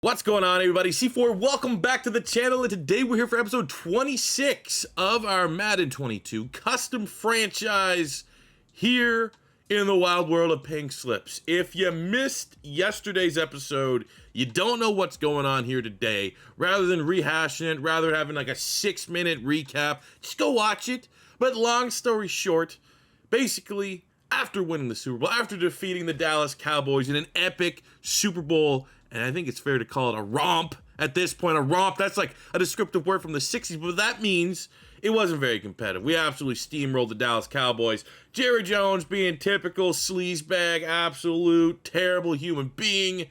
What's going on, everybody? C4, welcome back to the channel, and today we're here for episode 26 of our Madden 22 custom franchise here in the wild world of Pink Slips. If you missed yesterday's episode, you don't know what's going on here today, rather than rehashing it, rather than having like a 6-minute recap, just go watch it. But long story short, basically, after winning the Super Bowl, after defeating the Dallas Cowboys in an epic Super Bowl, and I think it's fair to call it a romp at this point. A romp, that's like a descriptive word from the 60s, but that means it wasn't very competitive. We absolutely steamrolled the Dallas Cowboys. Jerry Jones being typical sleazebag, absolute terrible human being.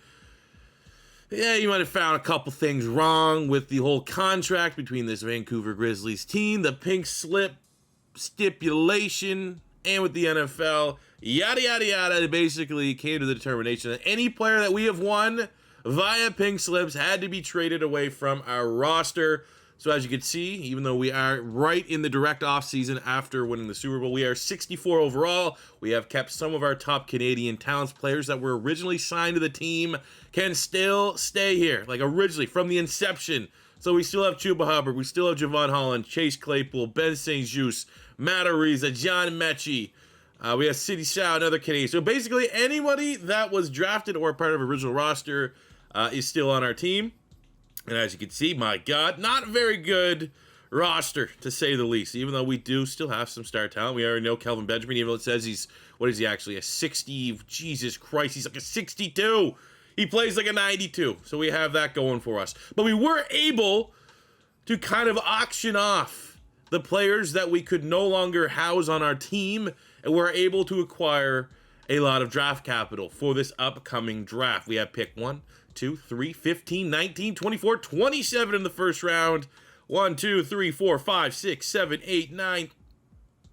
Yeah, you might have found a couple things wrong with the whole contract between this Vancouver Grizzlies team, the pink slip stipulation, and with the NFL, yada, yada, yada. It basically came to the determination that any player that we have won via pink slips had to be traded away from our roster. So as you can see, even though we are right in the direct offseason after winning the Super Bowl, we are 64 overall. We have kept some of our top Canadian talents. Players that were originally signed to the team can still stay here, like originally from the inception. So we still have Chuba Hubbard, we still have Javon Holland, Chase Claypool, Ben St. Juste, Matt Ariza, John Mechie. We have City Shaw, another Canadian. So basically anybody that was drafted or part of original roster is still on our team. And as you can see, my God, not a very good roster, to say the least. Even though we do still have some star talent. We already know Kelvin Benjamin, even though it says he's, what is he actually, a 60, Jesus Christ, he's like a 62. He plays like a 92. So we have that going for us. But we were able to kind of auction off the players that we could no longer house on our team, and we're able to acquire a lot of draft capital for this upcoming draft. We have pick 1, 2, 3, 15, 19, 24, 27 in the first round. 1, 2, 3, 4, 5, 6, 7, 8, 9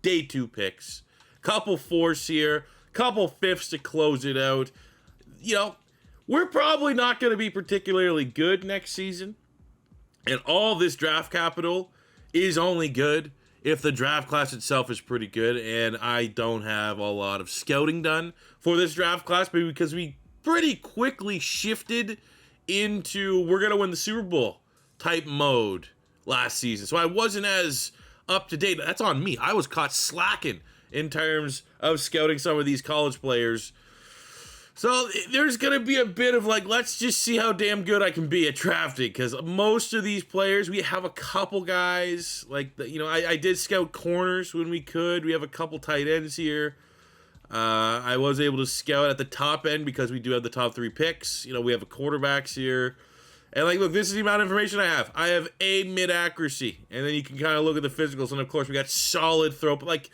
day 2 picks. Couple 4s here, couple 5ths to close it out. You know, we're probably not going to be particularly good next season. And all this draft capital is only good if the draft class itself is pretty good. And I don't have a lot of scouting done for this draft class, but because we pretty quickly shifted into we're going to win the Super Bowl type mode last season. So I wasn't as up to date. That's on me. I was caught slacking in terms of scouting some of these college players. So there's going to be a bit of like, let's just see how damn good I can be at drafting, because most of these players, we have a couple guys, like, I did scout corners when we could. We have a couple tight ends here. I was able to scout at the top end because we do have the top 3 picks. We have a quarterbacks here. And like, look, this is the amount of information I have. I have a mid accuracy, and then you can kind of look at the physicals, and of course we got solid throw, but like,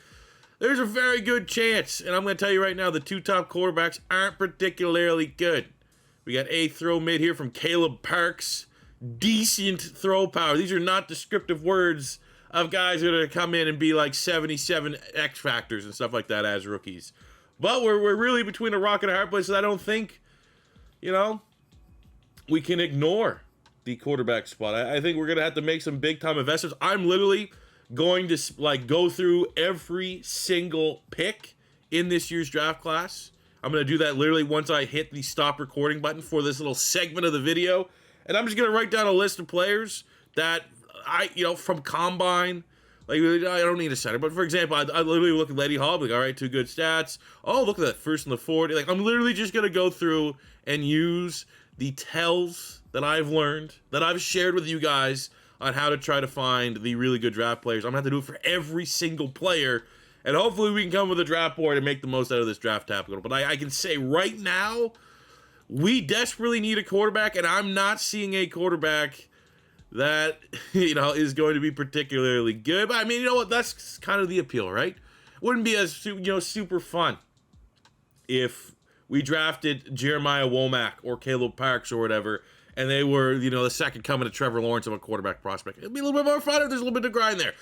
there's a very good chance, and I'm going to tell you right now, the 2 top quarterbacks aren't particularly good. We got a throw mid here from Caleb Parks. Decent throw power. These are not descriptive words of guys that are going to come in and be like 77 X factors and stuff like that as rookies. But we're really between a rock and a hard place, so I don't think, we can ignore the quarterback spot. I think we're going to have to make some big-time investments. I'm literally going to like go through every single pick in this year's draft class. I'm going to do that literally once I hit the stop recording button for this little segment of the video. And I'm just going to write down a list of players that from Combine. Like, I don't need a center, but for example, I literally look at Letty Hall, like, all right, 2 good stats. Oh, look at that, first and the 40. Like, I'm literally just going to go through and use the tells that I've learned, that I've shared with you guys on how to try to find the really good draft players. I'm going to have to do it for every single player, and hopefully we can come with a draft board and make the most out of this draft capital. But I can say right now, we desperately need a quarterback, and I'm not seeing a quarterback that, is going to be particularly good. But I mean, you know what? That's kind of the appeal, right? Wouldn't be as, super fun if we drafted Jeremiah Womack or Caleb Parks or whatever, and they were, the second coming to Trevor Lawrence of a quarterback prospect. It'd be a little bit more fun if there's a little bit of grind there.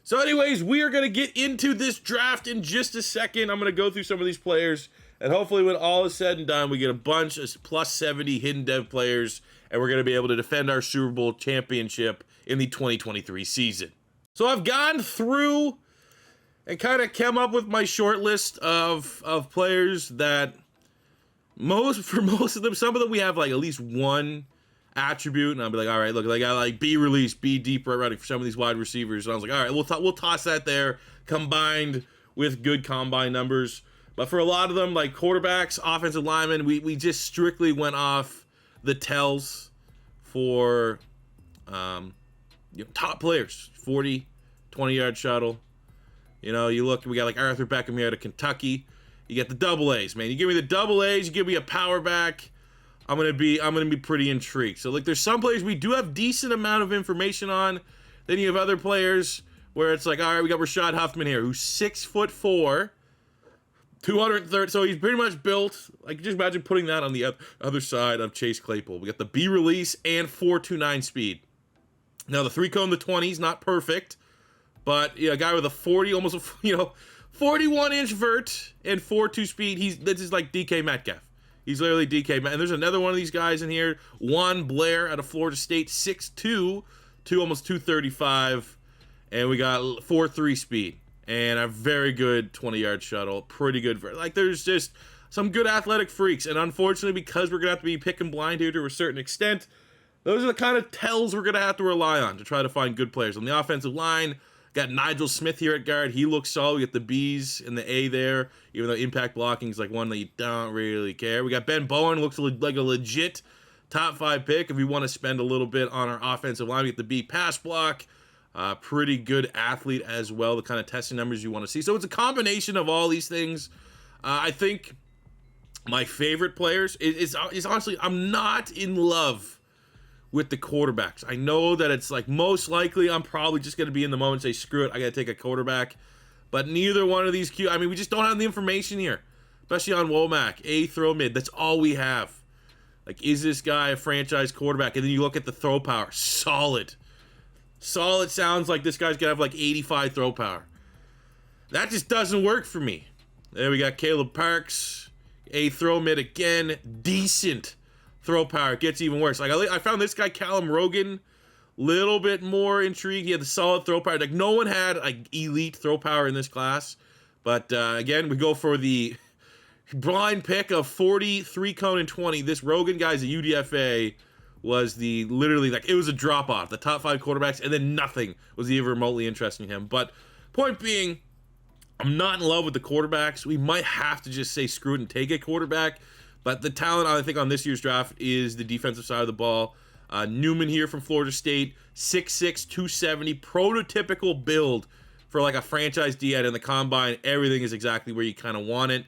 So anyways, we are going to get into this draft in just a second. I'm going to go through some of these players, and hopefully when all is said and done, we get a bunch of plus 70 hidden dev players, and we're going to be able to defend our Super Bowl championship in the 2023 season. So I've gone through and kind of come up with my short list of players that for most of them, some of them we have like at least one attribute, and I'll be like, all right, look, they got like B release, B deep right running for some of these wide receivers. And I was like, all right, we'll toss that there, combined with good combine numbers. But for a lot of them, like quarterbacks, offensive linemen, we just strictly went off the tells for top players. 40, 20-yard shuttle. You know, you look, we got like Arthur Beckham here out of Kentucky. You get the double A's, man. You give me the double A's, you give me a power back, I'm gonna be pretty intrigued. So like, there's some players we do have decent amount of information on. Then you have other players where it's like, all right, we got Rashad Huffman here, who's 6'4", 230. So he's pretty much built. Like, just imagine putting that on the other side of Chase Claypool. We got the B release and 4.29 speed. Now the 3 cone, the 20s, not perfect, but a guy with a 40, almost 41-inch vert and 4.2 speed. This is like DK Metcalf. He's literally DK Metcalf. And there's another one of these guys in here, Juan Blair out of Florida State, 6'2", almost 235, and we got 4.3 speed and a very good 20-yard shuttle. Pretty good. Like, there's just some good athletic freaks, and unfortunately, because we're gonna have to be picking blind here to a certain extent, those are the kind of tells we're gonna have to rely on to try to find good players. On the offensive line, got Nigel Smith here at guard. He looks solid. We get the B's and the A there, even though impact blocking is like one that you don't really care. We got Ben Bowen, looks like a legit top 5 pick if we want to spend a little bit on our offensive line. We get the B pass block. Pretty good athlete as well, the kind of testing numbers you want to see. So it's a combination of all these things. I think my favorite players is honestly, I'm not in love with the quarterbacks. I know that it's like, most likely I'm probably just going to be in the moment and say, screw it, I got to take a quarterback. But neither one of these we just don't have the information here, especially on Womack. A throw mid, that's all we have. Like, is this guy a franchise quarterback? And then you look at the throw power, solid. Sounds like this guy's gonna have like 85 throw power. That just doesn't work for me. There we got Caleb Parks, a throw mid again, decent throw power. It gets even worse. Like, I found this guy Callum Rogan little bit more intrigued. He had the solid throw power. Like, no one had like elite throw power in this class. But again, we go for the blind pick of 40, 3 cone, and 20. This Rogan guy's a UDFA. Was literally like, it was a drop off, the top 5 quarterbacks, and then nothing was even remotely interesting to him. But point being, I'm not in love with the quarterbacks. We might have to just say screw it and take a quarterback. But the talent, I think, on this year's draft is the defensive side of the ball. Newman here from Florida State, 6'6", 270, prototypical build for like a franchise D-head in the combine. Everything is exactly where you kind of want it.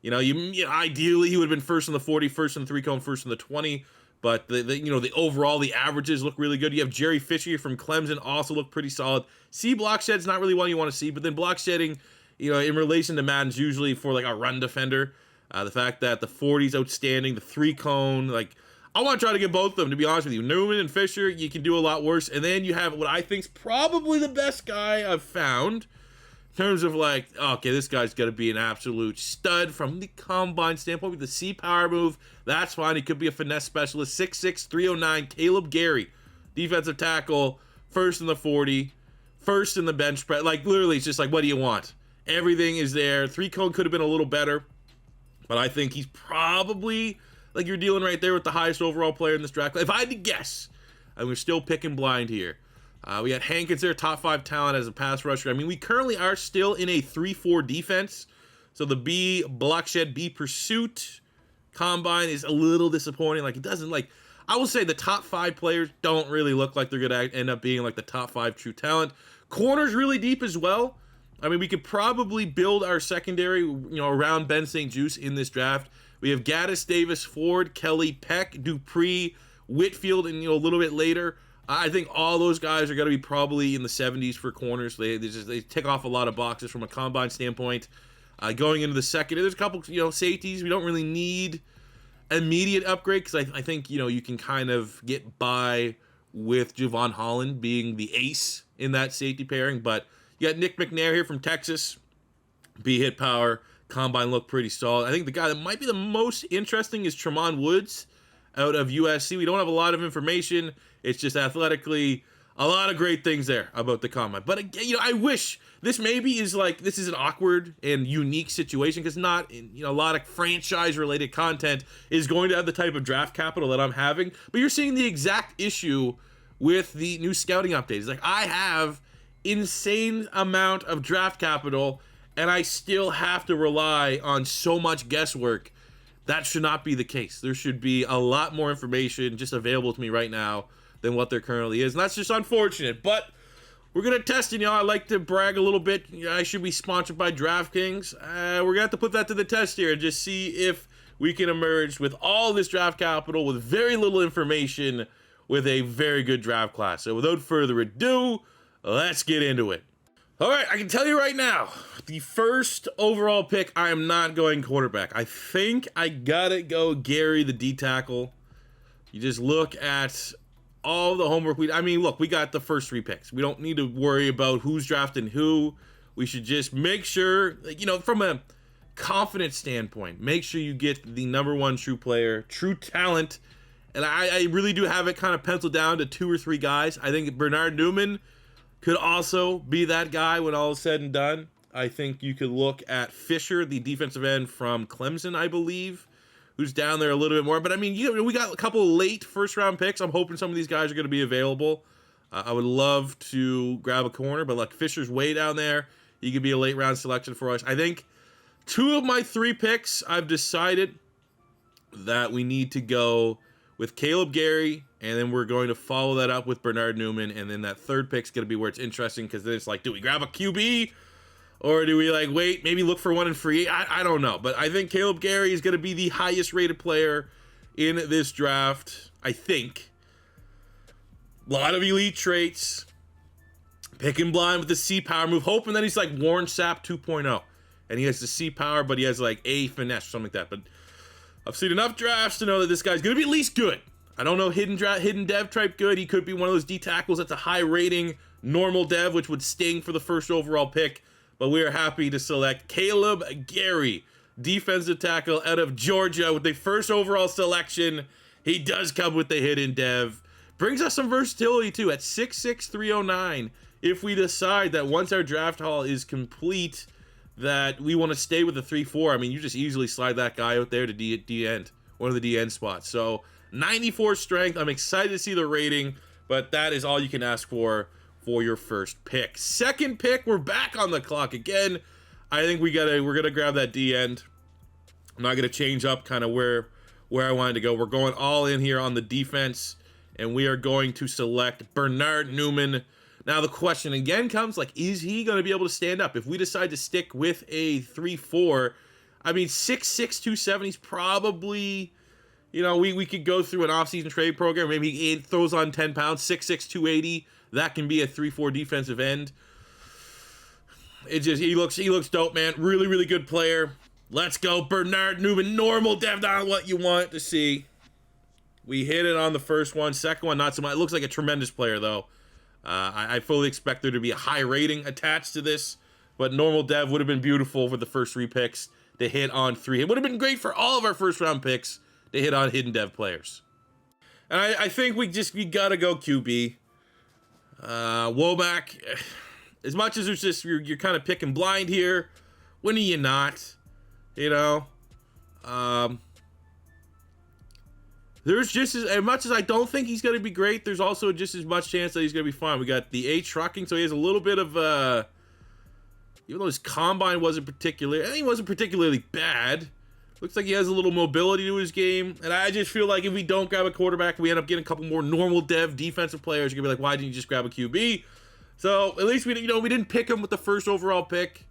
Ideally he would have been first in the 40, first in the 3 cone, first in the 20. But the overall, the averages look really good. You have Jerry Fisher from Clemson, also look pretty solid. C block shed's not really one you want to see, but then block shedding, in relation to Madden's usually for like a run defender. The fact that the 40's outstanding, the 3 cone, like, I want to try to get both of them, to be honest with you. Newman and Fisher, you can do a lot worse. And then you have what I think's probably the best guy I've found. In terms of like, okay, this guy's going to be an absolute stud from the combine standpoint with the C power move. That's fine. He could be a finesse specialist. 6'6", 309, Caleb Gary, defensive tackle, first in the 40, first in the bench press. Like, literally, it's just like, what do you want? Everything is there. 3 cone could have been a little better, but I think he's probably, like, you're dealing right there with the highest overall player in this draft. If I had to guess, and we're still picking blind here, we had Hankins there, top 5 talent as a pass rusher. I mean, we currently are still in a 3-4 defense. So the B block shed, B pursuit combine is a little disappointing. Like, it doesn't, like, I will say the top 5 players don't really look like they're going to end up being like the top 5 true talent. Corners really deep as well. I mean, we could probably build our secondary, around Ben St. Juste in this draft. We have Gaddis, Davis, Ford, Kelly, Peck, Dupree, Whitfield, and, a little bit later. I think all those guys are going to be probably in the 70s for corners. They tick off a lot of boxes from a combine standpoint. Going into the second, there's a couple, safeties. We don't really need immediate upgrade because I think, you can kind of get by with Javon Holland being the ace in that safety pairing. But you got Nick McNair here from Texas. B hit power. Combine look pretty solid. I think the guy that might be the most interesting is Tremont Woods out of USC. We don't have a lot of information. It's just athletically a lot of great things there about the combine. But you know, I wish this maybe is like, this is an awkward and unique situation because not, you know, a lot of franchise related content is going to have the type of draft capital that I'm having. But you're seeing the exact issue with the new scouting updates. Like, I have insane amount of draft capital and I still have to rely on so much guesswork. That should not be the case. There should be a lot more information just available to me right now than what there currently is. And that's just unfortunate. But we're going to test it. You know, I like to brag a little bit. You know, I should be sponsored by DraftKings. We're going to have to put that to the test here and just see if we can emerge with all this draft capital with very little information with a very good draft class. So without further ado, let's get into it. All right, I can tell you right now, the first overall pick, I am not going quarterback. I think I gotta go Gary, the D tackle. You just look at all the homework I mean, look, we got the first 3 picks. We don't need to worry about who's drafting who. We should just make sure, you know, from a confidence standpoint, make sure you get the number 1 true player, true talent. And I really do have it kind of penciled down to 2 or 3 guys. I think Bernard Newman could also be that guy when all is said and done. I think you could look at Fisher, the defensive end from Clemson, I believe, who's down there a little bit more. But I mean, we got a couple late first-round picks. I'm hoping some of these guys are going to be available. I would love to grab a corner, but like Fisher's way down there. He could be a late-round selection for us. I think 2 of my 3 picks, I've decided that we need to go with Caleb Gary, and then we're going to follow that up with Bernard Newman, and then that 3rd pick's going to be where it's interesting, because then it's like, do we grab a QB, or do we like wait, maybe look for one in free? I don't know, but I think Caleb Gary is going to be the highest rated player in this draft, I think. A lot of elite traits, picking blind with the C power move, hoping that he's like Warren Sapp 2.0, and he has the C power, but he has like A finesse or something like that. But I've seen enough drafts to know that this guy's going to be at least good. I don't know hidden dev type good. He could be one of those D tackles that's a high rating normal dev, which would sting for the first overall pick. But we are happy to select Caleb Gary, defensive tackle out of Georgia, with the first overall selection. He does come with the hidden dev. Brings us some versatility too at 6'6", 309. If we decide that once our draft haul is complete, that we want to stay with the 3-4, I mean, you just easily slide that guy out there to D end, one of the D end spots. So 94 strength. I'm excited to see the rating, but that is all you can ask for your first pick. Second pick, we're back on the clock again. I think we're gonna grab that D end. I'm not gonna change up kind of where I wanted to go. We're going all in here on the defense, and we are going to select Bernard Newman. Now the question again comes, like, is he going to be able to stand up? If we decide to stick with a 3-4, I mean, 6'6", 270 is probably, you know, we could go through an offseason trade program. Maybe he throws on 10 pounds, 6'6", 280. That can be a 3-4 defensive end. It just, he looks dope, man. Really, really good player. Let's go, Bernard Newman. Normal dev, not what you want to see. We hit it on the first one. Second one, not so much. It looks like a tremendous player, though. I fully expect there to be a high rating attached to this, but normal dev would have been beautiful for the first 3 picks to hit on 3. It would have been great for all of our first round picks to hit on hidden dev players. And I think we gotta go QB. Womack, as much as there's just you're kind of picking blind here, when are you not? You know, there's just as much as I don't think he's going to be great, there's also just as much chance that he's going to be fine. We got the A trucking, so he has a little bit of, even though his combine wasn't particularly bad, looks like he has a little mobility to his game. And I just feel like if we don't grab a quarterback, we end up getting a couple more normal dev defensive players. You're going to be like, why didn't you just grab a QB? So at least we didn't pick him with the first overall pick.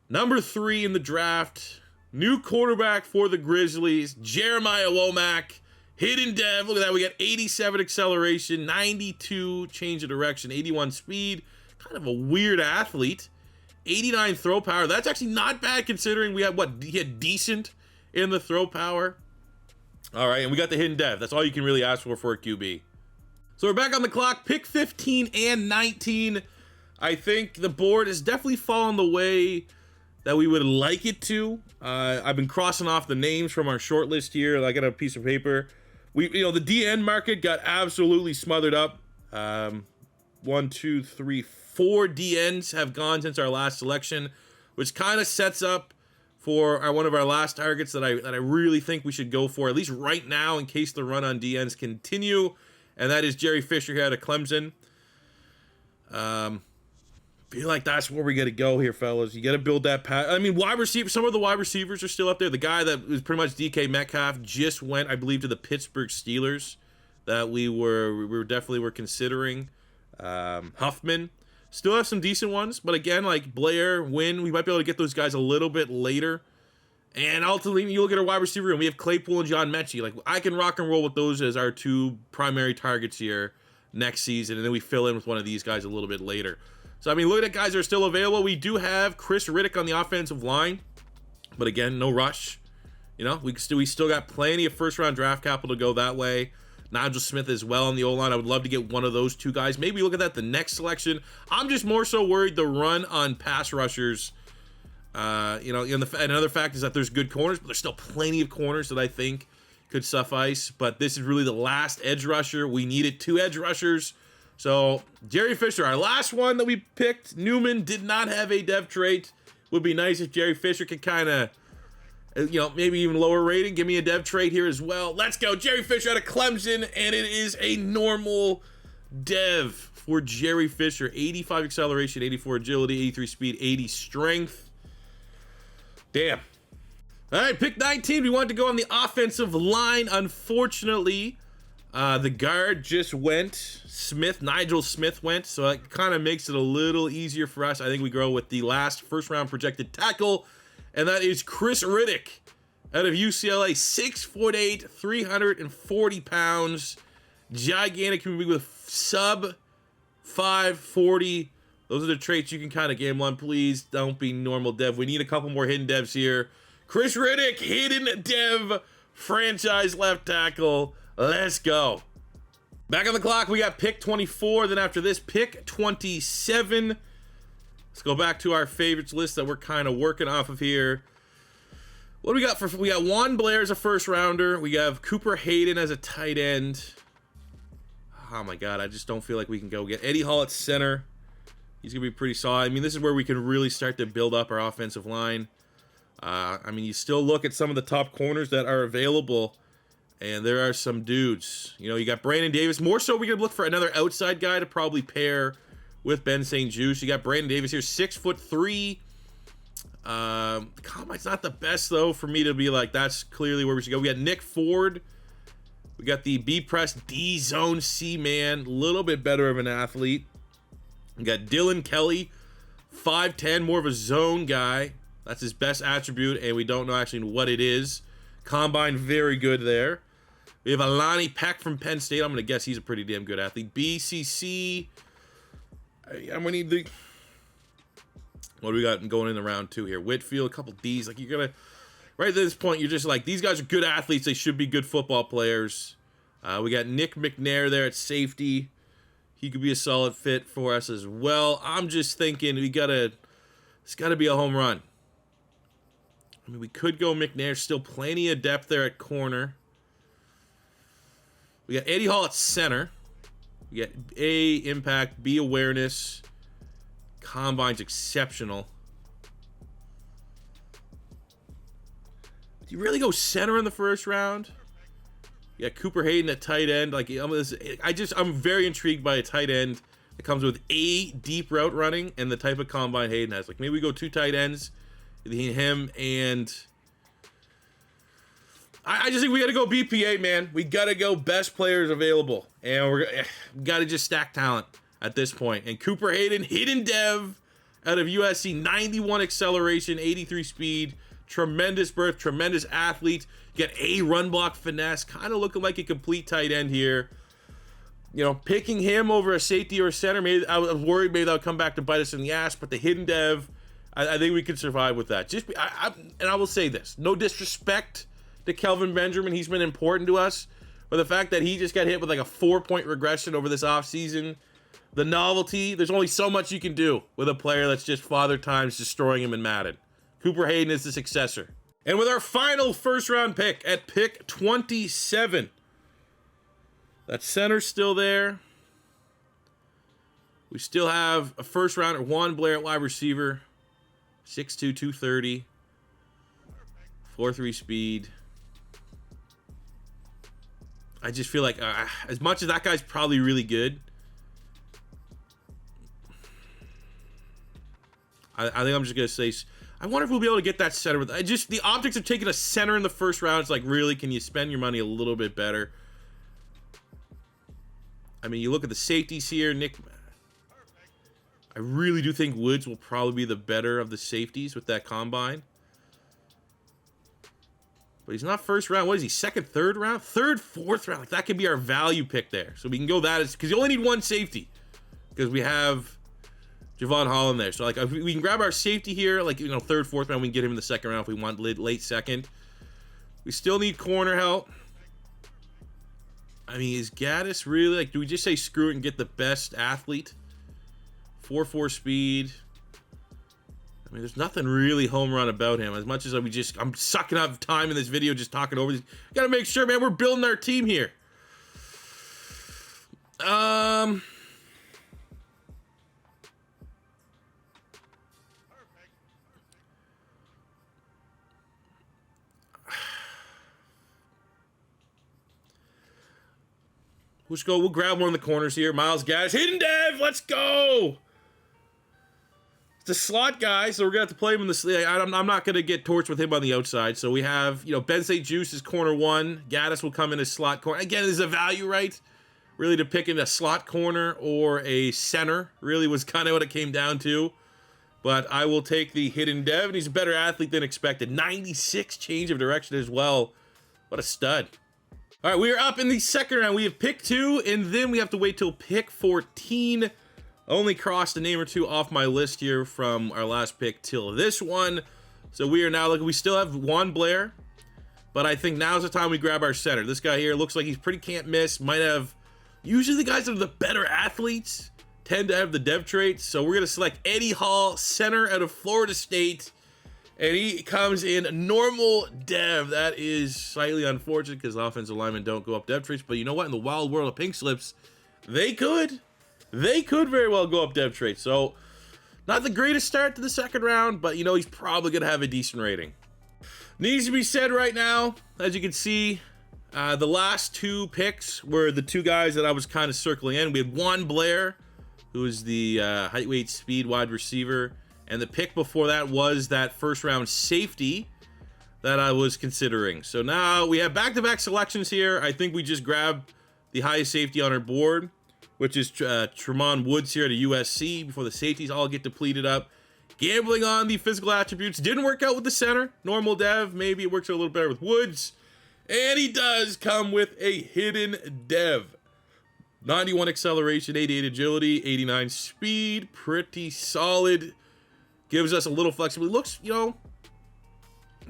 Number 3 in the draft, new quarterback for the Grizzlies, Jeremiah Womack. Hidden dev, look at that. We got 87 acceleration, 92 change of direction, 81 speed. Kind of a weird athlete. 89 throw power. That's actually not bad considering he had decent in the throw power. All right, and we got the hidden dev. That's all you can really ask for a QB. So we're back on the clock. Pick 15 and 19. I think the board is definitely falling the way that we would like it to. I've been crossing off the names from our short list here. I got a piece of paper. The DN market got absolutely smothered up. 1, 2, 3, 4 DNs have gone since our last selection, which kind of sets up for one of our last targets that I really think we should go for, at least right now, in case the run on DNs continue, and that is Jerry Fisher here out of Clemson. Feel like that's where we got to go here, fellas. You got to build that pass. I mean, wide receiver. Some of the wide receivers are still up there. The guy that was pretty much DK Metcalf just went, I believe, to the Pittsburgh Steelers. That we definitely were considering. Huffman still have some decent ones, but again, like Blair, Wynn, we might be able to get those guys a little bit later. And ultimately, you look at our wide receiver room. We have Claypool and John Mechie. Like, I can rock and roll with those as our 2 primary targets here next season, and then we fill in with one of these guys a little bit later. So, I mean, look at guys that are still available. We do have Chris Riddick on the offensive line, but again, no rush. You know, we still got plenty of first-round draft capital to go that way. Nigel Smith as well on the O-line. I would love to get one of those 2 guys. Maybe look at that the next selection. I'm just more so worried the run on pass rushers. You know, another fact is that there's good corners, but there's still plenty of corners that I think could suffice. But this is really the last edge rusher. We needed 2 edge rushers. So, Jerry Fisher, our last one that we picked. Newman did not have a dev trait. Would be nice if Jerry Fisher could kind of, you know, maybe even lower rating. Give me a dev trait here as well. Let's go. Jerry Fisher out of Clemson, and it is a normal dev for Jerry Fisher. 85 acceleration, 84 agility, 83 speed, 80 strength. Damn. All right, pick 19. We wanted to go on the offensive line. Unfortunately, the guard just went. Nigel Smith went, so it kind of makes it a little easier for us. I think we go with the last first-round projected tackle, and that is Chris Riddick out of UCLA. 6'8", 340 pounds. Gigantic human being with sub 540. Those are the traits you can kind of game on. Please don't be normal dev. We need a couple more hidden devs here. Chris Riddick, hidden dev, franchise left tackle. Let's go. Back on the clock, we got pick 24. Then after this, pick 27. Let's go back to our favorites list that we're kind of working off of here. What do we got we got Juan Blair as a first rounder. We have Cooper Hayden as a tight end. Oh my God, I just don't feel like we can go get Eddie Hall at center. He's gonna be pretty solid. I mean, this is where we can really start to build up our offensive line. I mean, you still look at some of the top corners that are available, and there are some dudes. You know, you got Brandon Davis. More so, we could look for another outside guy to probably pair with Ben St. Juste. You got Brandon Davis here, 6'3". The combine's not the best, though, for me to be like, that's clearly where we should go. We got Nick Ford. We got the B-Press D-Zone C-Man. A little bit better of an athlete. We got Dylan Kelly, 5'10", more of a zone guy. That's his best attribute, and we don't know actually what it is. Combine, very good there. We have Alani Peck from Penn State. I'm going to guess he's a pretty damn good athlete. BCC. I'm going to need the... What do we got going in the round 2 here? Whitfield, a couple Ds. Like, you're going to... Right at this point, you're just like, these guys are good athletes. They should be good football players. We got Nick McNair there at safety. He could be a solid fit for us as well. I'm just thinking it's got to be a home run. I mean, we could go McNair. Still plenty of depth there at corner. We got Eddie Hall at center. We got A, impact, B, awareness. Combine's exceptional. Do you really go center in the first round? You got Cooper Hayden at tight end. Like, I'm very intrigued by a tight end that comes with A, deep route running, and the type of combine Hayden has. Like, maybe we go 2 tight ends. Him and I just think we got to go BPA, man. We got to go best players available, and we got to just stack talent at this point. And Cooper Hayden, hidden dev out of USC, 91 acceleration, 83 speed, tremendous birth, tremendous athlete. You got A, run block finesse, kind of looking like a complete tight end here. You know, picking him over a safety or a center, maybe I was worried maybe that would come back to bite us in the ass, but the hidden dev, I think we could survive with that. And I will say this: no disrespect to Kelvin Benjamin, he's been important to us, but the fact that he just got hit with like a 4-point regression over this offseason, the novelty, there's only so much you can do with a player that's just father times destroying him in Madden. Cooper Hayden is the successor. And with our final first-round pick at pick 27, that center's still there. We still have a first rounder, Juan Blair at wide receiver, 6'2", 230, 4.3 speed. I just feel like as much as that guy's probably really good, I think I'm just gonna say, I wonder if we'll be able to get that center. The optics of taking a center in the first round. It's like, really, can you spend your money a little bit better? I mean, you look at the safeties here, Nick. I really do think Woods will probably be the better of the safeties with that combine. But he's not first round. What is he? Second, third round? Third, fourth round. Like, that could be our value pick there. So we can go that, because you only need one safety. Because we have Javon Holland there. So, like, if we can grab our safety here, like, you know, third, fourth round, we can get him in the second round if we want late second. We still need corner help. I mean, is Gaddis really, like, do we just say screw it and get the best athlete? 4.4 speed. I mean, there's nothing really home run about him. As much as I'm sucking up time in this video just talking over these. Gotta make sure, man, we're building our team here. We'll grab one of the corners here. Myles Gaddis, hidden dev, let's go. It's a slot guy, so we're gonna have to play him in the slot. I'm not gonna get torched with him on the outside. So we have, you know, Ben St. Juice is corner one. Gaddis will come in as slot corner. Again, there's a value, right? Really, to pick in a slot corner or a center really was kind of what it came down to. But I will take the hidden dev, and he's a better athlete than expected. 96 change of direction as well. What a stud. All right, we are up in the second round. We have pick 2, and then we have to wait till pick 14. Only crossed a name or two off my list here from our last pick till this one. So we are now looking, we still have Juan Blair, but I think now's the time we grab our center. This guy here looks like he's pretty can't miss. Might have, usually the guys that are the better athletes tend to have the dev traits. So we're gonna select Eddie Hall, center out of Florida State. And he comes in normal dev. That is slightly unfortunate because offensive linemen don't go up dev traits. But you know what? In the wild world of Pink Slips, they could very well go up dev traits. So not the greatest start to the second round, but you know, he's probably going to have a decent rating. Needs to be said right now, as you can see, the last 2 picks were the 2 guys that I was kind of circling in. We had Juan Blair, who is the height, weight, speed wide receiver. And the pick before that was that first round safety that I was considering. So now we have back-to-back selections here. I think we just grab the highest safety on our board, which is Tremont Woods here at USC before the safeties all get depleted up. Gambling on the physical attributes. Didn't work out with the center. Normal dev. Maybe it works out a little better with Woods. And he does come with a hidden dev. 91 acceleration, 88 agility, 89 speed. Pretty solid. Gives us a little flexibility. Looks, you know,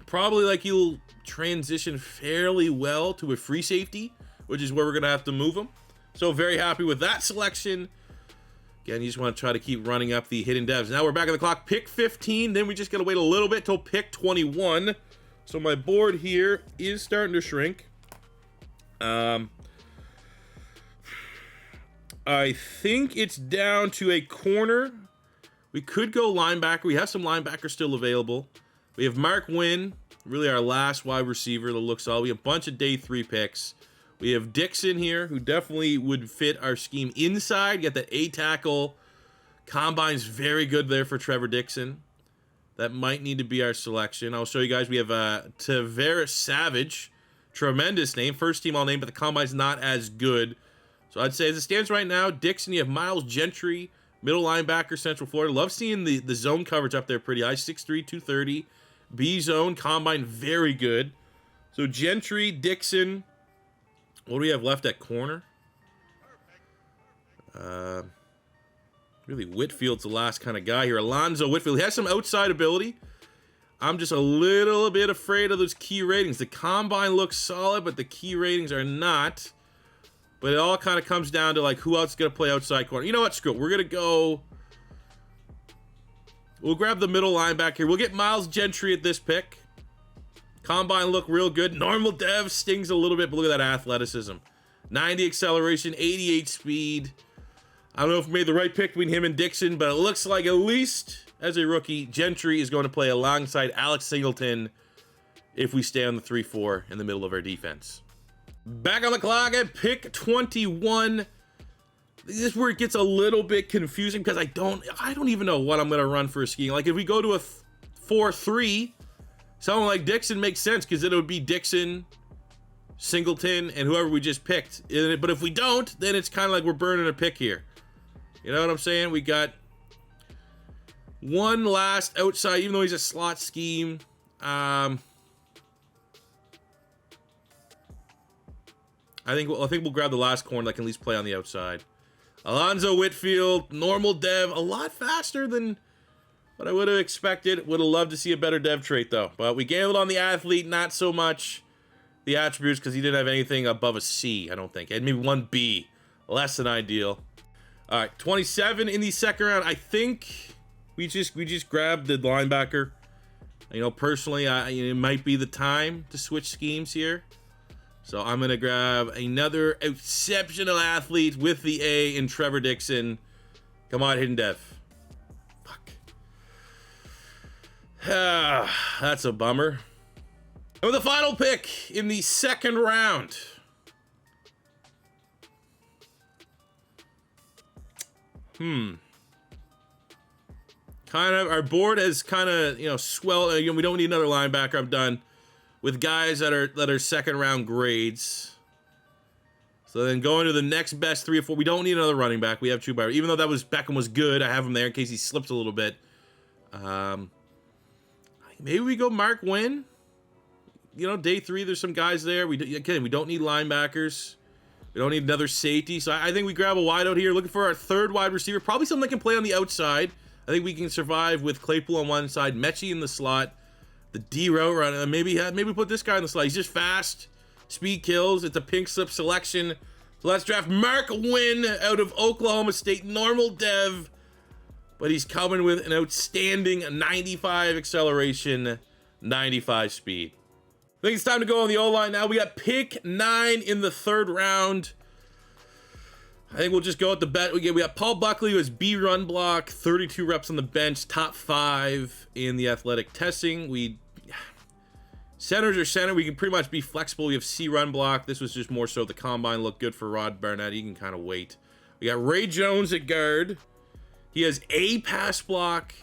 probably like he'll transition fairly well to a free safety, which is where we're going to have to move him. So very happy with that selection. Again, you just want to try to keep running up the hidden devs. Now we're back on the clock. Pick 15. Then we just got to wait a little bit till pick 21. So my board here is starting to shrink. I think it's down to a corner. We could go linebacker. We have some linebackers still available. We have Mark Wynn, really our last wide receiver that looks solid. We have a bunch of day 3 picks. We have Dixon here, who definitely would fit our scheme inside. You got the A-tackle. Combine's very good there for Trevor Dixon. That might need to be our selection. I'll show you guys. We have Tavares Savage. Tremendous name. First team all name, but the Combine's not as good. So I'd say as it stands right now, Dixon, you have Miles Gentry, middle linebacker, Central Florida. Love seeing the zone coverage up there pretty high. 6'3", 230. B-zone, Combine, very good. So Gentry, Dixon. What do we have left at corner? Really, Whitfield's the last kind of guy here. Alonzo Whitfield. He has some outside ability. I'm just a little bit afraid of those key ratings. The Combine looks solid, but the key ratings are not. But it all kind of comes down to, like, who else is going to play outside corner. You know what? Screw it. We're going to go... We'll grab the middle linebacker here. We'll get Miles Gentry at this pick. Combine look real good. Normal dev stings a little bit, but look at that athleticism. 90 acceleration, 88 speed. I don't know if we made the right pick between him and Dixon, but it looks like at least as a rookie, Gentry is going to play alongside Alex Singleton if we stay on the 3-4 in the middle of our defense. Back on the clock at pick 21. This is where it gets a little bit confusing because I don't even know what I'm going to run for a scheme. Like if we go to a 4-3, someone like Dixon makes sense because then it would be Dixon, Singleton, and whoever we just picked. But if we don't, then it's kind of like we're burning a pick here. You know what I'm saying? We got one last outside, even though he's a slot scheme. I think we'll grab the last corner that can at least play on the outside. Alonzo Whitfield, normal dev, a lot faster than what I would have expected. Would have loved to see a better dev trait though. But we gambled on the athlete, not so much the attributes because he didn't have anything above a C, I don't think. He had maybe one B, less than ideal. All right, 27 in the second round. I think we just grabbed the linebacker. You know, personally, it might be the time to switch schemes here. So I'm going to grab another exceptional athlete with the A in Trevor Dixon. Come on, hidden dev. Fuck. That's a bummer. And with the final pick in the second round. Kind of, our board has kind of, you know, swelled. We don't need another linebacker. I'm done with guys that are second round grades. So then going to the next best 3 or 4. We don't need another running back. We have Chuba. Even though Beckham was good, I have him there in case he slips a little bit. Maybe we go Mark Wynn. You know, day 3, there's some guys there. We don't need linebackers. We don't need another safety. So I think we grab a wide out here, looking for our third wide receiver. Probably someone that can play on the outside. I think we can survive with Claypool on one side, Mechie in the slot, the D route run. Maybe put this guy in the slot. He's just fast, speed kills. It's a pink slip selection. So let's draft Mark Wynn out of Oklahoma State, normal dev, but he's coming with an outstanding 95 acceleration, 95 speed. I think it's time to go on the O-line now. We got pick 9 in the third round. I think we'll just go with the bet. We got Paul Buckley, who has B run block, 32 reps on the bench, top 5 in the athletic testing. Centers are center. We can pretty much be flexible. We have C run block. This was just more so the combine looked good for Rod Barnett. He can kind of wait. We got Ray Jones at guard. He has A pass block.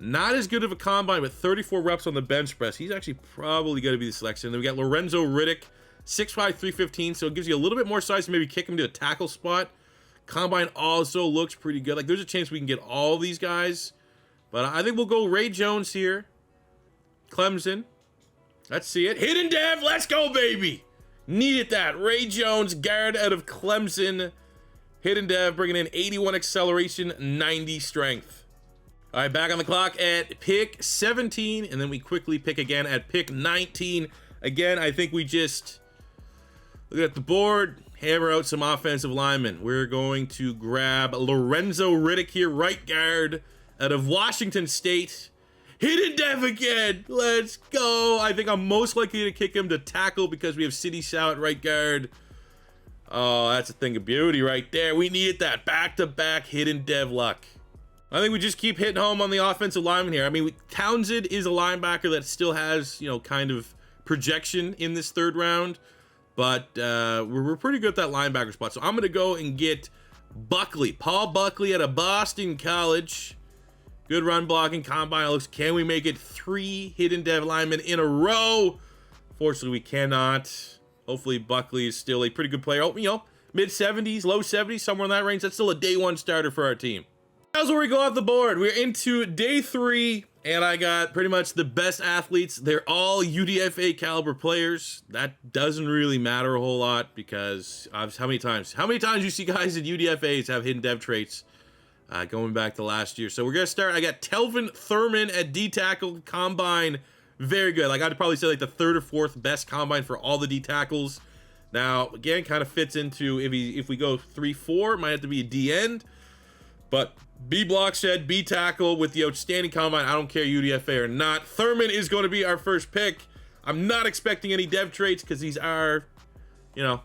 Not as good of a combine, but 34 reps on the bench press. He's actually probably going to be the selection. Then we got Lorenzo Riddick, 6'5", 315, so it gives you a little bit more size to maybe kick him to a tackle spot. Combine also looks pretty good. Like, there's a chance we can get all these guys. But I think we'll go Ray Jones here. Clemson. Let's see it. Hidden dev, let's go, baby! Needed that. Ray Jones, guard out of Clemson. Hidden dev, bringing in 81 acceleration, 90 strength. All right, back on the clock at pick 17, and then we quickly pick again at pick 19. Again, I think we just look at the board, hammer out some offensive linemen. We're going to grab Lorenzo Riddick here, right guard out of Washington State. Hidden dev again. Let's go. I think I'm most likely to kick him to tackle because we have City Sow at right guard. Oh, that's a thing of beauty right there. We needed that back-to-back hidden dev luck. I think we just keep hitting home on the offensive lineman here. I mean, Townsend is a linebacker that still has, you know, kind of projection in this third round, but we're pretty good at that linebacker spot. So I'm going to go and get Buckley, Paul Buckley out of Boston College. Good run blocking, combine looks. Can we make it 3 hidden dev linemen in a row? Fortunately, we cannot. Hopefully, Buckley is still a pretty good player. Oh, you know, mid-70s, low 70s, somewhere in that range. That's still a day 1 starter for our team. That's where we go off the board. We're into day 3, and I got pretty much the best athletes. They're all UDFA caliber players. That doesn't really matter a whole lot because how many times you see guys in UDFAs have hidden dev traits going back to last year. So we're gonna start. I got Telvin Thurman at D tackle, combine, very good. Like, I'd probably say like the 3rd or 4th best combine for all the D tackles. Now again, kind of fits into if we go 3-4, might have to be a D end, but B block shed, B tackle with the outstanding combine. I don't care UDFA or not. Thurman is going to be our first pick. I'm not expecting any dev traits because these are, you know,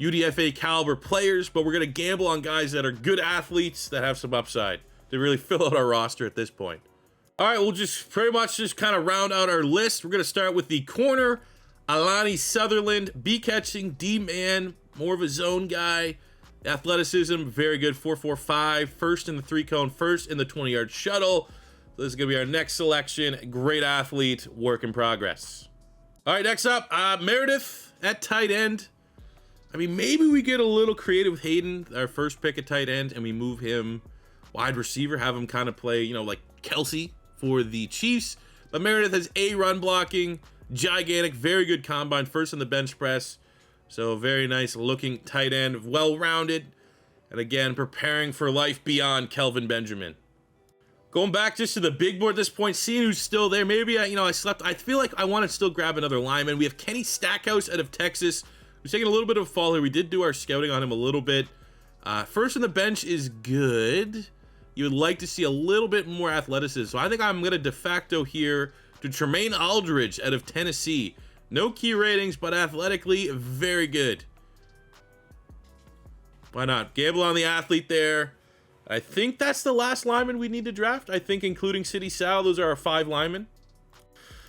UDFA caliber players, but we're going to gamble on guys that are good athletes that have some upside to really fill out our roster at this point. All right, we'll just pretty much just kind of round out our list. We're going to start with the corner, Alani Sutherland, B-catching, D-man, more of a zone guy. Athleticism, very good, 4.45, first in the 3-cone, first in the 20-yard shuttle. So this is going to be our next selection. Great athlete, work in progress. All right, next up, Meredith at tight end. I mean, maybe we get a little creative with Hayden, our first pick at tight end, and we move him wide receiver, have him kind of play, you know, like Kelsey for the Chiefs. But Meredith has A, run blocking, gigantic, very good combine, first in the bench press. So very nice looking tight end, well-rounded. And again, preparing for life beyond Kelvin Benjamin. Going back just to the big board at this point, seeing who's still there. Maybe, I slept. I feel like I want to still grab another lineman. We have Kenny Stackhouse out of Texas, who's taking a little bit of a fall here. We did do our scouting on him a little bit. First on the bench is good. You would like to see a little bit more athleticism. So I think I'm going to de facto here to Tremaine Aldridge out of Tennessee. No key ratings, but athletically, very good. Why not? Gamble on the athlete there. I think that's the last lineman we need to draft. I think including City Sal, those are our 5 linemen.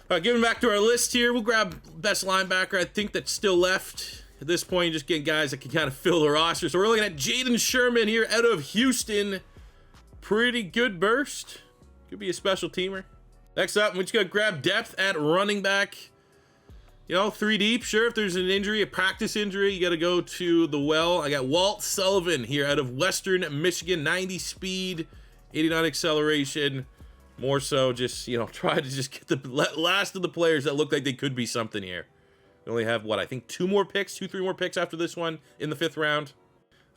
All right, getting back to our list here, we'll grab best linebacker. I think that's still left. At this point, just getting guys that can kind of fill the roster. So we're looking at Jaden Sherman here out of Houston. Pretty good burst. Could be a special teamer. Next up, we just got to grab depth at running back. 3 deep. Sure, if there's an injury, a practice injury, you got to go to the well. I got Walt Sullivan here out of Western Michigan. 90 speed, 89 acceleration. More so just, try to just get the last of the players that look like they could be something here. We only have, I think 3 more picks after this one in the 5th round.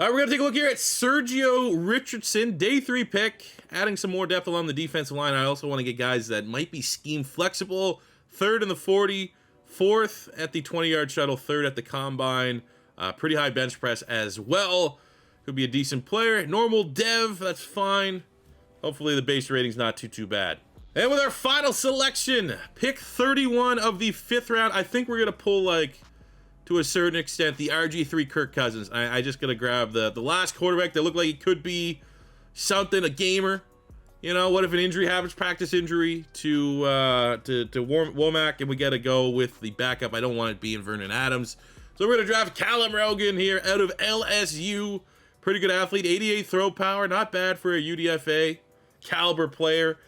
All right, we're going to take a look here at Sergio Richardson, day 3 pick, adding some more depth along the defensive line. I also want to get guys that might be scheme flexible. 3rd in the 40, 4th at the 20-yard shuttle, 3rd at the combine. Pretty high bench press as well. Could be a decent player. Normal dev, that's fine. Hopefully the base rating's not too bad. And with our final selection, pick 31 of the 5th round, I think we're going to pull, to a certain extent, the RG3 Kirk Cousins. I just got to grab the last quarterback that looked like he could be something, a gamer. What if an injury happens, practice injury to Womack, and we got to go with the backup. I don't want it being Vernon Adams. So we're going to draft Callum Rogan here out of LSU. Pretty good athlete, 88 throw power, not bad for a UDFA caliber player.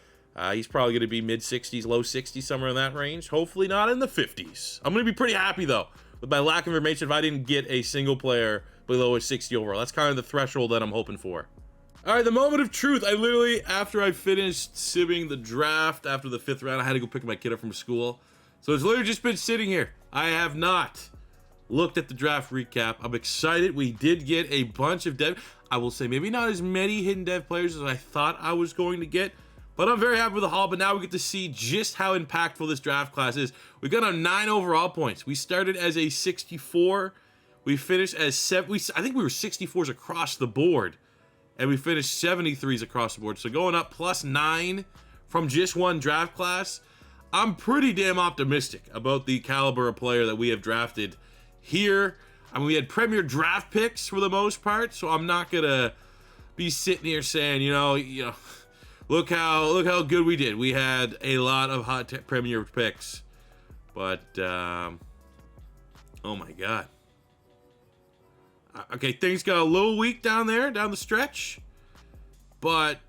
He's probably going to be mid-60s, low 60s, somewhere in that range. Hopefully not in the 50s. I'm going to be pretty happy, though, with my lack of information if I didn't get a single player below a 60 overall. That's kind of the threshold that I'm hoping for. All right, the moment of truth. I literally, after I finished simming the draft after the 5th round, I had to go pick my kid up from school. So it's literally just been sitting here. I have not looked at the draft recap. I'm excited. We did get a bunch of dev. I will say maybe not as many hidden dev players as I thought I was going to get, but I'm very happy with the haul. But now we get to see just how impactful this draft class is. We got our 9 overall points. We started as a 64. We finished as 7. I think we were 64s across the board. And we finished 73s across the board. So going up plus 9 from just one draft class. I'm pretty damn optimistic about the caliber of player that we have drafted here. I mean, we had premier draft picks for the most part. So I'm not going to be sitting here saying, look how good we did. We had a lot of hot premier picks. But, oh my God. Okay, things got a little weak down the stretch. But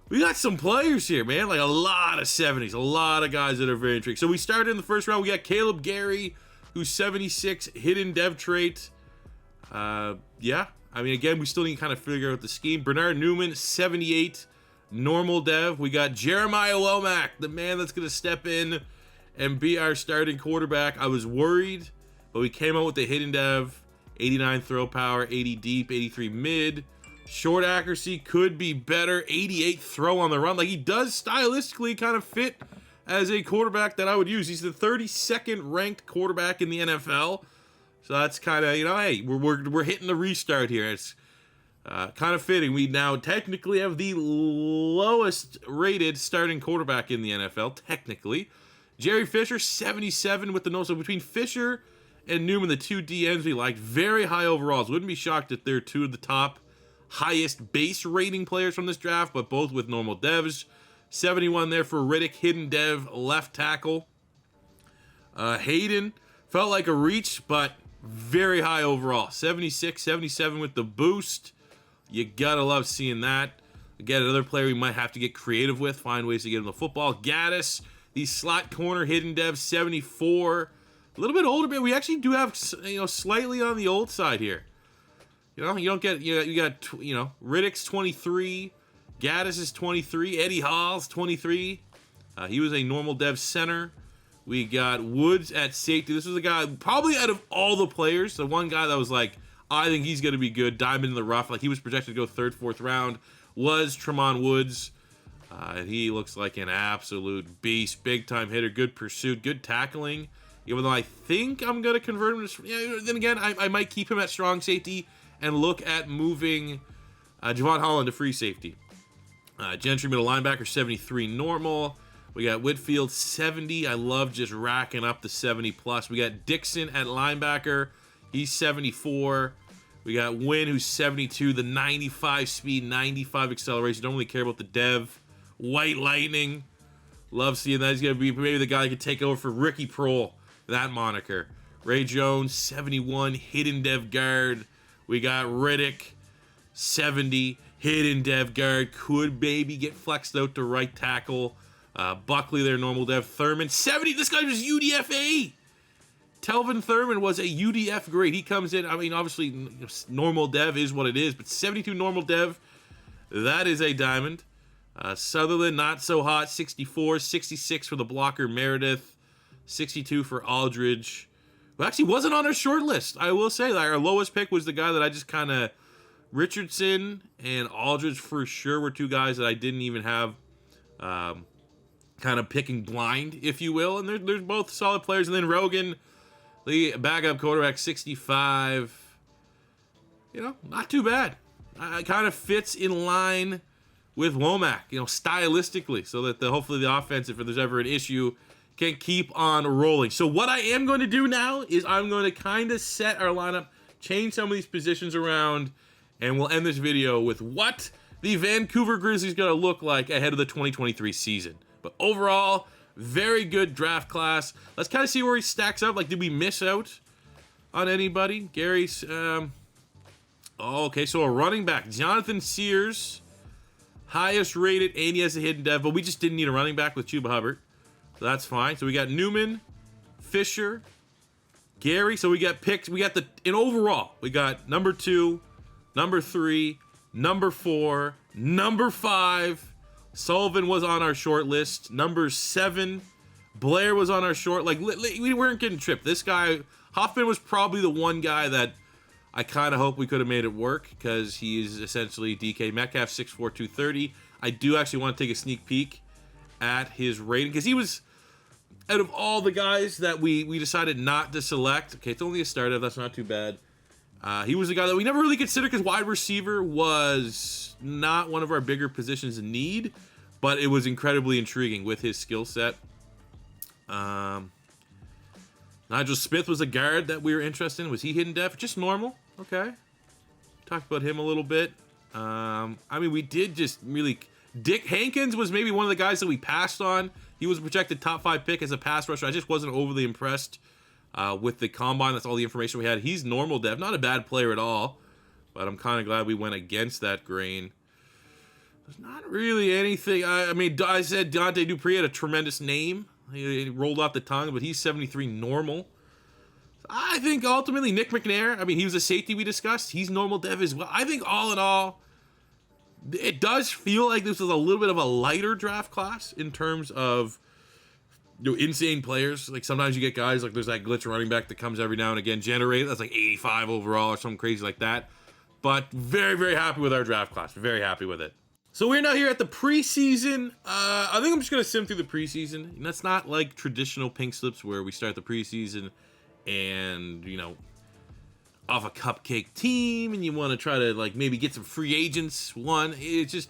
we got some players here, man. Like a lot of 70s. A lot of guys that are very intrigued. So we started in the 1st round. We got Caleb Gary, who's 76, hidden dev trait. Yeah. I mean, again, we still need to kind of figure out the scheme. Bernard Newman, 78, normal dev. We got Jeremiah Womack, the man that's going to step in and be our starting quarterback. I was worried, but we came out with the hidden dev. 89 throw power, 80 deep, 83 mid. Short accuracy could be better. 88 throw on the run. Like, he does stylistically kind of fit as a quarterback that I would use. He's the 32nd ranked quarterback in the NFL. So that's kind of, hey, we're hitting the restart here. It's kind of fitting. We now technically have the lowest rated starting quarterback in the NFL, technically. Jerry Fisher, 77 with the nose. So between Fisher and Newman, the two DNs we liked, very high overalls. Wouldn't be shocked if they're two of the top highest base rating players from this draft, but both with normal devs. 71 there for Riddick, hidden dev, left tackle. Hayden felt like a reach, but very high overall. 76, 77 with the boost. You gotta love seeing that. Again, another player we might have to get creative with, find ways to get him the football. Gaddis, the slot corner, hidden dev, 74. A little bit older, but we actually do have, slightly on the old side here. You don't get, you got, Riddick's 23, Gaddis is 23, Eddie Hall's 23. He was a normal dev center. We got Woods at safety. This was a guy, probably out of all the players, the one guy that was like, I think he's going to be good, diamond in the rough. Like, he was projected to go 3rd, 4th round, was Tremont Woods. He looks like an absolute beast, big-time hitter, good pursuit, good tackling. Even though I think I'm going to convert him to... then again, I might keep him at strong safety and look at moving Javon Holland to free safety. Gentry, middle linebacker, 73 normal. We got Whitfield, 70. I love just racking up the 70+. We got Dixon at linebacker. He's 74. We got Wynn, who's 72. The 95 speed, 95 acceleration. Don't really care about the dev. White Lightning. Love seeing that. He's going to be maybe the guy that could take over for Ricky Prohl. That moniker. Ray Jones, 71. Hidden dev guard. We got Riddick, 70. Hidden dev guard. Could maybe get flexed out to right tackle. Buckley, their normal dev. Thurman, 70. This guy was UDFA. Telvin Thurman was a UDF grade. He comes in, I mean, obviously, normal dev is what it is, but 72 normal dev, that is a diamond. Sutherland, not so hot, 64. 66 for the blocker, Meredith. 62 for Aldridge, who actually wasn't on our short list. I will say that our lowest pick was the guy that I just kind of... Richardson and Aldridge for sure were two guys that I didn't even have... kind of picking blind, if you will. And they're both solid players. And then Rogan, the backup quarterback, 65. Not too bad. It kind of fits in line with Womack, stylistically, so that hopefully the offense, if there's ever an issue, can keep on rolling. So what I am going to do now is I'm going to kind of set our lineup, change some of these positions around, and we'll end this video with what the Vancouver Grizzlies going to look like ahead of the 2023 season. But overall, very good draft class. Let's kind of see where he stacks up. Like, did we miss out on anybody? Gary's... okay, so a running back. Jonathan Sears, highest rated, and he has a hidden dev, but we just didn't need a running back with Chuba Hubbard. So that's fine. So we got Newman, Fisher, Gary. So we got picked. We got in overall, we got number 2, number 3, number 4, number 5. Sullivan was on our short list. Number 7, Blair was on our short. Like, we weren't getting tripped. This guy, Hoffman, was probably the one guy that I kind of hope we could have made it work, because he is essentially DK Metcalf, 6'4", 230. I do actually want to take a sneak peek at his rating, because he was, out of all the guys that we decided not to select, okay, it's only a startup, that's not too bad. He was a guy that we never really considered, because wide receiver was not one of our bigger positions in need, but it was incredibly intriguing with his skill set. Nigel Smith was a guard that we were interested in. Was he hidden def? Just normal. Okay. Talked about him a little bit. I mean, we did just really... Dick Hankins was maybe one of the guys that we passed on. He was a projected top 5 pick as a pass rusher. I just wasn't overly impressed with the combine. That's all the information we had. He's normal dev. Not a bad player at all, but I'm kind of glad we went against that grain. There's not really anything. I mean, I said Dante Dupree had a tremendous name. He rolled off the tongue, but he's 73 normal. I think ultimately Nick McNair, I mean, he was a safety we discussed. He's normal dev as well. I think all in all, it does feel like this was a little bit of a lighter draft class in terms of insane players. Like, sometimes you get guys, like there's that glitch running back that comes every now and again, generated. That's like 85 overall or something crazy like that. But very, very happy with our draft class. Very happy with it. So we're now here at the preseason. I think I'm just going to sim through the preseason. And that's not like traditional Pink Slips where we start the preseason and, off a cupcake team and you want to try to like maybe get some free agents. It's just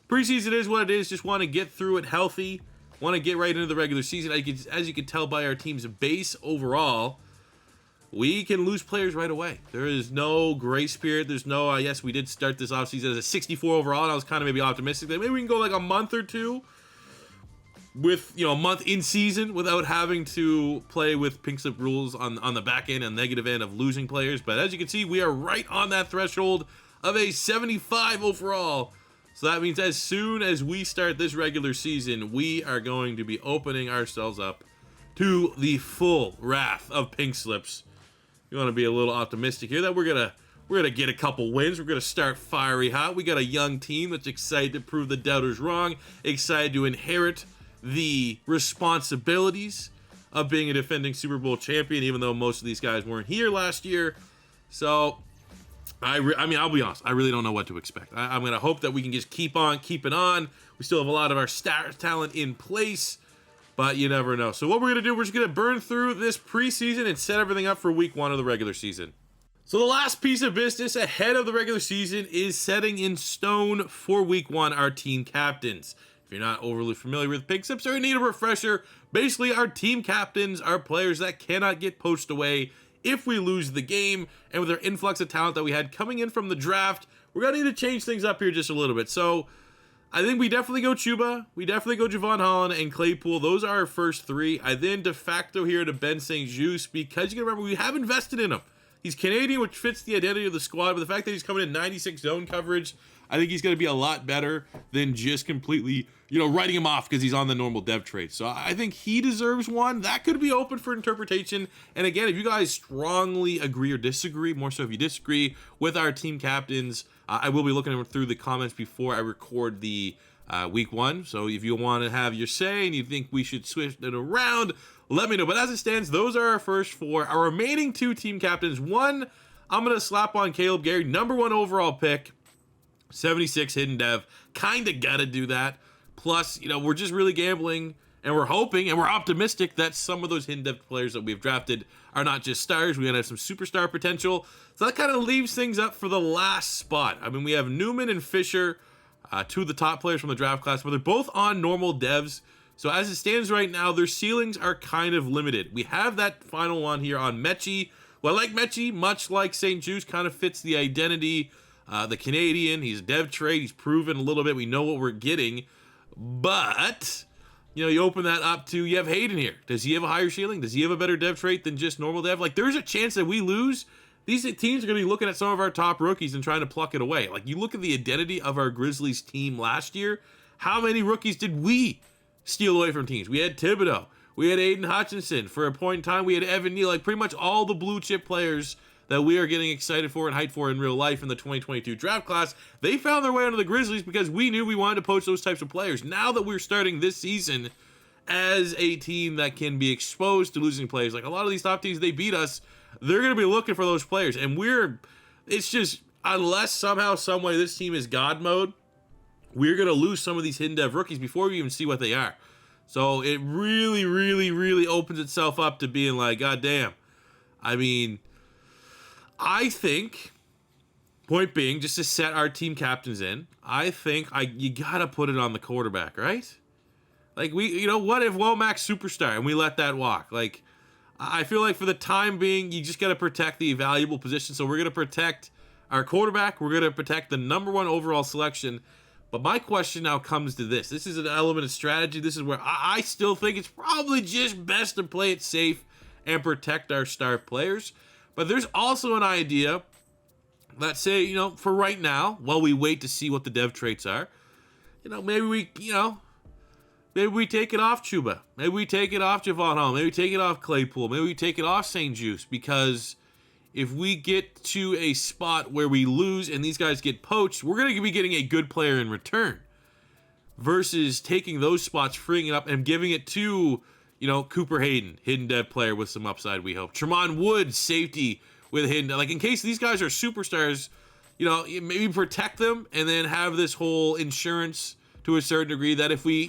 preseason is what it is. Just want to get through it healthy. Want to get right into the regular season. As you can tell by our team's base overall, we can lose players right away. There is no grace period. There's no, yes, we did start this offseason as a 64 overall, and I was kind of maybe optimistic that maybe we can go like a month or two with, a month in season without having to play with pink slip rules on the back end and negative end of losing players. But as you can see, we are right on that threshold of a 75 overall. So that means as soon as we start this regular season, we are going to be opening ourselves up to the full wrath of pink slips. You want to be a little optimistic here that we're gonna get a couple wins. We're gonna start fiery hot. We got a young team that's excited to prove the doubters wrong, excited to inherit the responsibilities of being a defending Super Bowl champion, even though most of these guys weren't here last year. So I mean, I'll be honest, I really don't know what to expect. I'm gonna hope that we can just keep on keeping on. We still have a lot of our star talent in place, but you never know. So what we're going to do, we're just going to burn through this preseason and set everything up for week 1 of the regular season. So the last piece of business ahead of the regular season is setting in stone for week 1 our team captains. If you're not overly familiar with Pink Slips or you need a refresher, basically our team captains are players that cannot get poached away if we lose the game. And with our influx of talent that we had coming in from the draft, we're going to need to change things up here just a little bit. So I think we definitely go Chuba, we definitely go Javon Holland and Claypool. Those are our first 3. I then de facto here to Ben St-Juste because you can remember we have invested in him. He's Canadian, which fits the identity of the squad, but the fact that he's coming in 96 zone coverage, I think he's going to be a lot better than just completely, writing him off because he's on the normal dev trade. So I think he deserves one. That could be open for interpretation. And again, if you guys strongly agree or disagree, more so if you disagree with our team captains, I will be looking through the comments before I record the week 1. So if you want to have your say and you think we should switch it around, let me know. But as it stands, those are our first 4. Our remaining 2 team captains. One, I'm going to slap on Caleb Gary, number 1 overall pick, 76 hidden dev. Kind of got to do that. Plus, we're just really gambling and we're hoping and we're optimistic that some of those hidden dev players that we've drafted are not just stars. We're going to have some superstar potential. So that kind of leaves things up for the last spot. I mean, we have Newman and Fisher, 2 of the top players from the draft class, but they're both on normal devs. So as it stands right now, their ceilings are kind of limited. We have that final one here on Mechie. Well, I like Mechie, much like St-Juste, kind of fits the identity. The Canadian, he's dev trade, he's proven a little bit. We know what we're getting. But, you open that up to, you have Hayden here. Does he have a higher ceiling? Does he have a better dev trait than just normal dev? Like, there's a chance that we lose. These teams are going to be looking at some of our top rookies and trying to pluck it away. Like, you look at the identity of our Grizzlies team last year. How many rookies did we steal away from teams? We had Thibodeau. We had Aiden Hutchinson. For a point in time, we had Evan Neal. Like, pretty much all the blue chip players that we are getting excited for and hyped for in real life in the 2022 draft class, they found their way onto the Grizzlies because we knew we wanted to poach those types of players. Now that we're starting this season as a team that can be exposed to losing players, like a lot of these top teams, they beat us, they're going to be looking for those players. And it's just, unless somehow, some way this team is God mode, we're going to lose some of these hidden dev rookies before we even see what they are. So it really, really, really opens itself up to being like, God damn. I mean, I think, point being, just to set our team captains in, I think you got to put it on the quarterback, right? Like, what if Womack's superstar and we let that walk? Like, I feel like for the time being, you just got to protect the valuable position. So we're going to protect our quarterback. We're going to protect the number 1 overall selection. But my question now comes to this. This is an element of strategy. This is where I still think it's probably just best to play it safe and protect our star players. But there's also an idea that say, for right now, while we wait to see what the dev traits are, maybe we take it off Chuba. Maybe we take it off Javon Hall. Maybe we take it off Claypool. Maybe we take it off St-Juste, because if we get to a spot where we lose and these guys get poached, we're going to be getting a good player in return versus taking those spots, freeing it up and giving it to, Cooper Hayden, hidden dev player with some upside, we hope. Tremont Woods, safety with hidden, like in case these guys are superstars, maybe protect them and then have this whole insurance to a certain degree that if we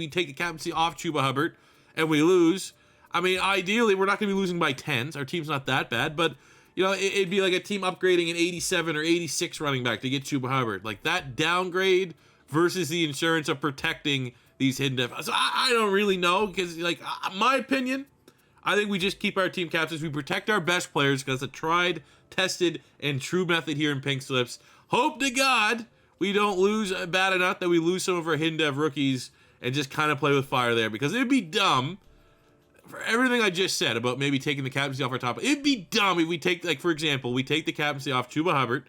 take the captaincy off Chuba Hubbard and we lose, I mean, ideally we're not going to be losing by 10s. Our team's not that bad, but it'd be like a team upgrading an 87 or 86 running back to get Chuba Hubbard. Like that downgrade versus the insurance of protecting these hidden dev. So I don't really know because, my opinion, I think we just keep our team captains. We protect our best players because it's a tried, tested, and true method here in Pink Slips. Hope to God we don't lose bad enough that we lose some of our hidden dev rookies and just kind of play with fire there, because it'd be dumb for everything I just said about maybe taking the captaincy off our top. It'd be dumb if we take, like, for example, we take the captaincy off Chuba Hubbard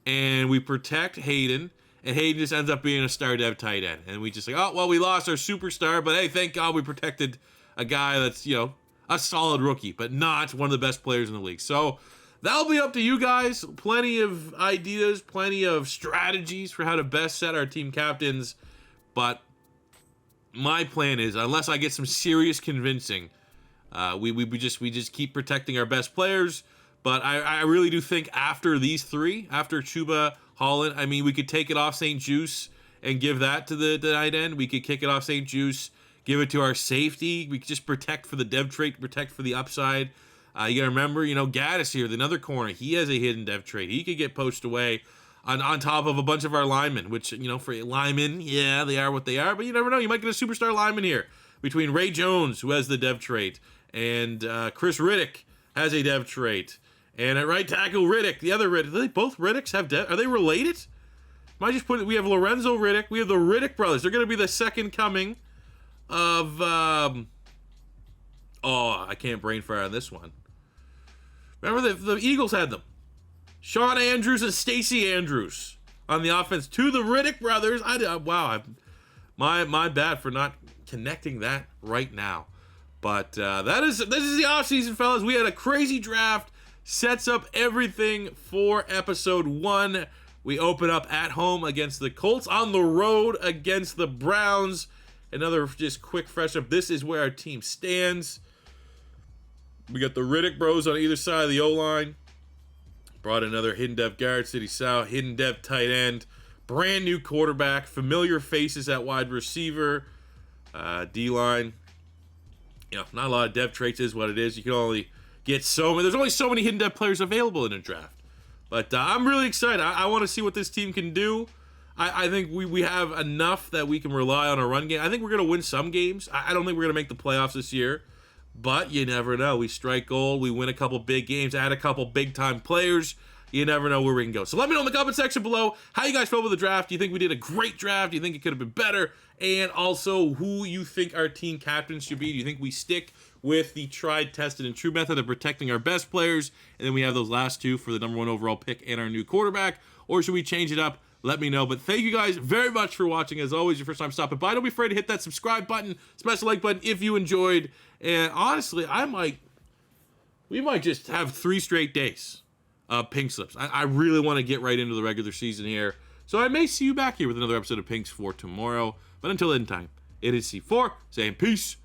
and we protect Hayden, and Hayden just ends up being a star dev tight end. And we just like, oh, well, we lost our superstar, but hey, thank God we protected a guy that's, you know, a solid rookie, but not one of the best players in the league. So that'll be up to you guys. Plenty of ideas, plenty of strategies for how to best set our team captains. But my plan is, unless I get some serious convincing, we just keep protecting our best players. But I really do think after these three, after Chuba, Holland, I mean, we could take it off St. Juice and give that to the tight end. We could kick it off St. Juice, give it to our safety. We could just protect for the dev trait, protect for the upside. You gotta remember, you know, Gaddis here, another corner. He has a hidden dev trait. He could get poached away on top of a bunch of our linemen, which, you know, for linemen, yeah, they are what they are. But you never know. You might get a superstar lineman here between Ray Jones, who has the dev trait, and Chris Riddick has a dev trait. And at right tackle, Riddick, the other Riddick. Do they both Riddicks have dev? Are they related? Am I just putting? We have Lorenzo Riddick. We have the Riddick brothers. They're going to be the second coming of. Oh, I can't brain fire on this one. Remember the Eagles had them. Sean Andrews and Stacey Andrews on the offense. To the Riddick brothers. Wow, my bad for not connecting that right now. But this is the offseason, fellas. We had a crazy draft. Sets up everything for episode 1. We open up at home against the Colts, on the road against the Browns. Another just quick fresh up. This is where our team stands. We got the Riddick bros on either side of the O-line. Brought another hidden dev guard, City South, hidden dev tight end. Brand new quarterback. Familiar faces at wide receiver. D-line. You know, not a lot of dev traits is what it is. You can only get there's only so many hidden dev players available in a draft. But I'm really excited. I want to see what this team can do. I think we have enough that we can rely on a run game. I think we're going to win some games. I don't think we're going to make the playoffs this year. But you never know. We strike gold. We win a couple big games. Add a couple big-time players. You never know where we can go. So let me know in the comment section below how you guys felt with the draft. Do you think we did a great draft? Do you think it could have been better? And also who you think our team captains should be. Do you think we stick with the tried, tested, and true method of protecting our best players, and then we have those last two for the #1 overall pick and our new quarterback? Or should we change it up? Let me know. But thank you guys very much for watching. As always, your first time stopping by, don't be afraid to hit that subscribe button, smash the like button if you enjoyed. And honestly, we might just have 3 straight days of Pink Slips. I really want to get right into the regular season here. So I may see you back here with another episode of Pinks for tomorrow. But until then time, it is C4 saying peace